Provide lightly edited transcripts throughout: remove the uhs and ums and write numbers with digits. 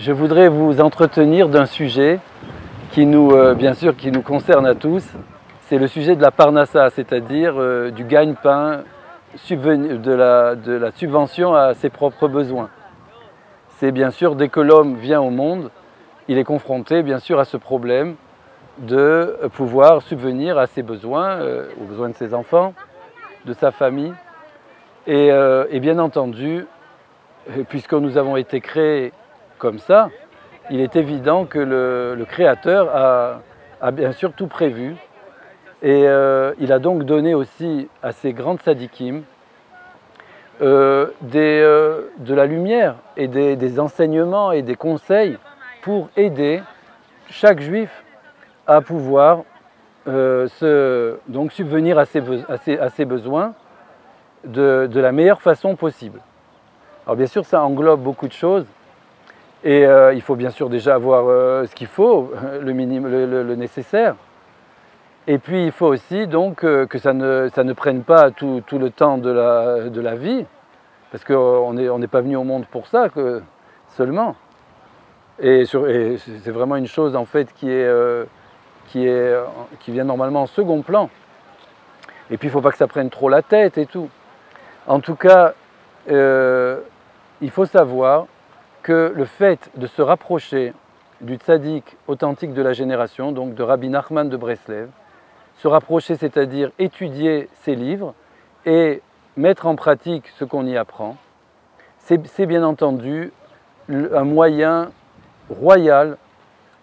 Je voudrais vous entretenir d'un sujet qui bien sûr, qui nous concerne à tous. C'est le sujet de la parnassa, c'est-à-dire du gagne-pain, de la subvention à ses propres besoins. C'est bien sûr, dès que l'homme vient au monde, il est confronté bien sûr à ce problème de pouvoir subvenir à ses besoins, aux besoins de ses enfants, de sa famille. Et bien entendu, puisque nous avons été créés comme ça, il est évident que le Créateur a bien sûr tout prévu. Et il a donc donné aussi à ces grandes sadikim de la lumière et des enseignements et des conseils pour aider chaque juif à pouvoir donc subvenir à ses besoins de la meilleure façon possible. Alors bien sûr, ça englobe beaucoup de choses et il faut bien sûr déjà avoir ce qu'il faut, le nécessaire. Et puis il faut aussi donc que ça ne prenne pas tout le temps de la vie, parce qu'on n'est pas venu au monde pour ça seulement. Et c'est vraiment une chose en fait qui vient normalement en second plan. Et puis il ne faut pas que ça prenne trop la tête et tout. En tout cas, il faut savoir que le fait de se rapprocher du tzaddik authentique de la génération, donc de Rabbi Nachman de Breslev, se rapprocher, c'est-à-dire étudier ses livres et mettre en pratique ce qu'on y apprend, c'est bien entendu un moyen royal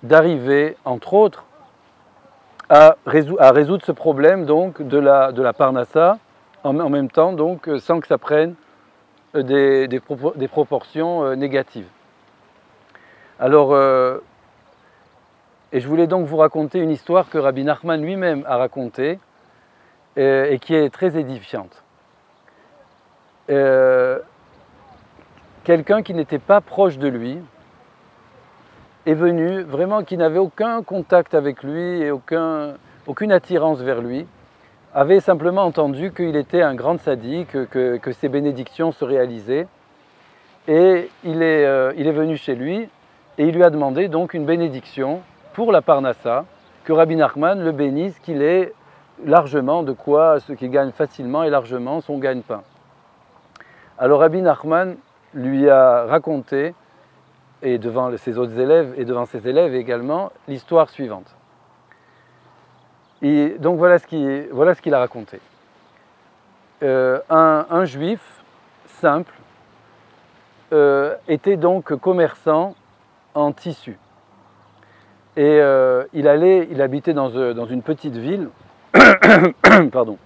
d'arriver, entre autres, à résoudre ce problème donc, de la parnassa, en même temps, donc, sans que ça prenne des proportions négatives. Alors, et je voulais donc vous raconter une histoire que Rabbi Nachman lui-même a racontée et qui est très édifiante. Quelqu'un qui n'était pas proche de lui est venu, vraiment qui n'avait aucun contact avec lui et aucune attirance vers lui, avait simplement entendu qu'il était un grand sadique, que ses bénédictions se réalisaient. Et il est venu chez lui et il lui a demandé donc une bénédiction pour la parnassa, que Rabbi Nachman le bénisse, qu'il ait largement de quoi, ce qui gagne facilement et largement son gagne-pain. Alors Rabbi Nachman lui a raconté, et devant ses autres élèves et devant ses élèves également, l'histoire suivante. Et donc voilà ce qu'il a raconté. Un juif simple était donc commerçant en tissu. Et il habitait dans une petite ville. Pardon.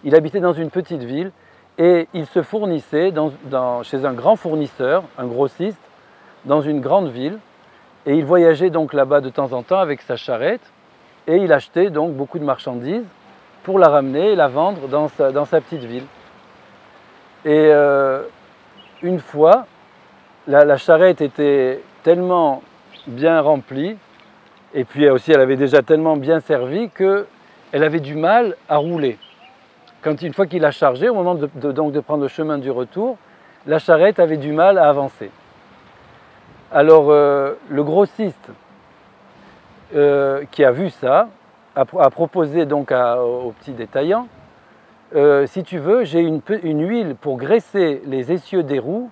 Il habitait dans une petite ville et il se fournissait chez un grand fournisseur, un grossiste, dans une grande ville. Et il voyageait donc là-bas de temps en temps avec sa charrette et il achetait donc beaucoup de marchandises pour la ramener et la vendre dans sa petite ville. Et une fois, la charrette était tellement bien remplie et puis aussi elle avait déjà tellement bien servi qu'elle avait du mal à rouler. Une fois qu'il a chargé, au moment de prendre le chemin du retour, la charrette avait du mal à avancer. Alors le grossiste qui a vu ça a proposé donc au petit détaillant, si tu veux, j'ai une huile pour graisser les essieux des roues,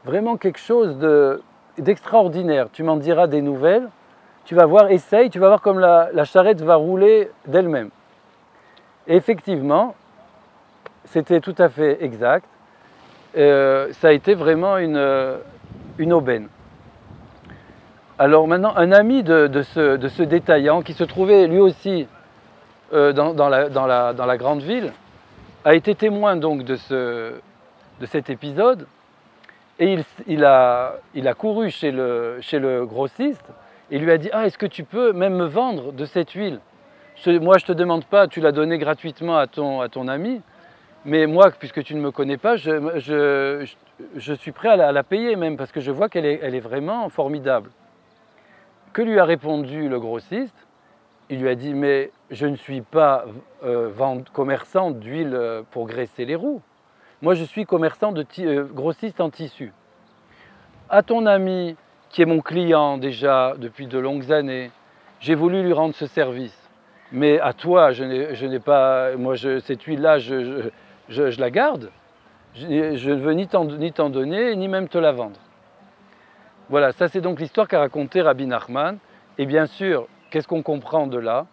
vraiment quelque chose d'extraordinaire. Tu m'en diras des nouvelles, tu vas voir, essaye, tu vas voir comme la charrette va rouler d'elle-même. Et effectivement, c'était tout à fait exact. Ça a été vraiment une aubaine. Alors maintenant, un ami de ce détaillant qui se trouvait lui aussi dans la grande ville a été témoin donc de cet épisode et il a couru chez le grossiste et lui a dit « Ah, est-ce que tu peux même me vendre de cette huile ? Moi, je ne te demande pas, tu l'as donnée gratuitement à ton ami, mais moi, puisque tu ne me connais pas, je suis prêt à la payer même parce que je vois qu'elle est vraiment formidable. » Que lui a répondu le grossiste? Il lui a dit « Mais je ne suis pas commerçant d'huile pour graisser les roues. Moi, je suis commerçant grossiste en tissu. à ton ami qui est mon client déjà depuis de longues années, j'ai voulu lui rendre ce service. Mais à toi, je n'ai pas, moi cette huile-là, je la garde. Je ne veux ni t'en donner, ni même te la vendre. Voilà, ça c'est donc l'histoire qu'a racontée Rabbi Nachman. Et bien sûr, qu'est-ce qu'on comprend de là?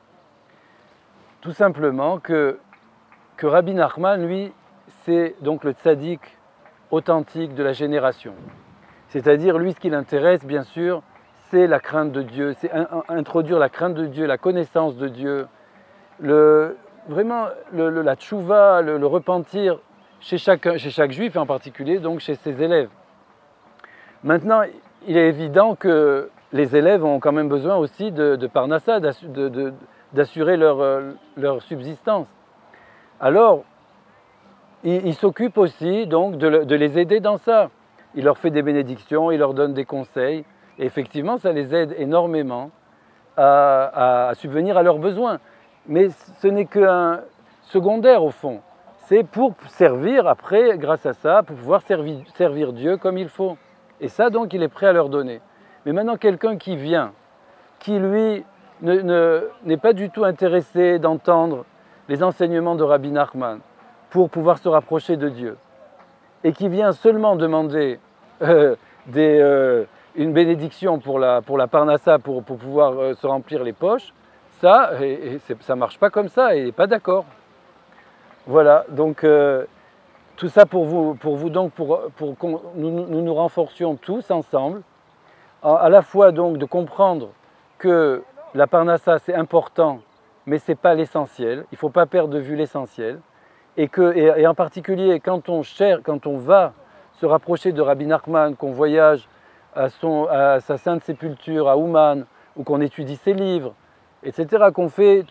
Tout simplement que Rabbi Nachman, lui, c'est donc le tzaddik authentique de la génération. C'est-à-dire, lui, ce qui l'intéresse, bien sûr, c'est la crainte de Dieu, c'est introduire la crainte de Dieu, la connaissance de Dieu, vraiment la tchouva, le repentir chez chaque juif, et en particulier donc chez ses élèves. Maintenant, il est évident que les élèves ont quand même besoin aussi de parnassa, d'assurer leur subsistance. Alors, il s'occupe aussi donc de les aider dans ça. Il leur fait des bénédictions, il leur donne des conseils, et effectivement, ça les aide énormément à subvenir à leurs besoins. Mais ce n'est qu'un secondaire au fond. C'est pour servir après, grâce à ça, pour pouvoir servir Dieu comme il faut. Et ça, donc, il est prêt à leur donner. Mais maintenant, quelqu'un qui vient, qui lui n'est pas du tout intéressé d'entendre les enseignements de Rabbi Nachman pour pouvoir se rapprocher de Dieu, et qui vient seulement demander une bénédiction pour la parnassa, pour pouvoir se remplir les poches, ça ne marche pas comme ça, et il n'est pas d'accord. Voilà, donc tout ça pour vous donc, pour que nous renforcions tous ensemble, à la fois donc de comprendre que la parnassa c'est important, mais ce n'est pas l'essentiel, il ne faut pas perdre de vue l'essentiel, et en particulier quand on va se rapprocher de Rabbi Nachman, qu'on voyage à sa sainte sépulture à Ouman, ou qu'on étudie ses livres, etc., qu'on fait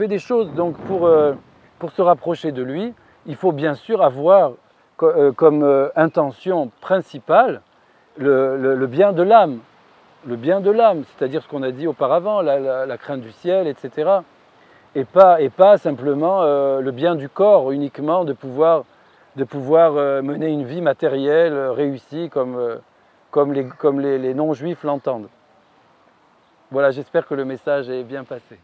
des choses donc pour se rapprocher de lui, il faut bien sûr avoir comme intention principale le bien de l'âme. Le bien de l'âme, c'est-à-dire ce qu'on a dit auparavant, la crainte du ciel, etc. Et pas simplement le bien du corps uniquement, de pouvoir mener une vie matérielle réussie comme les non-juifs l'entendent. Voilà, j'espère que le message est bien passé.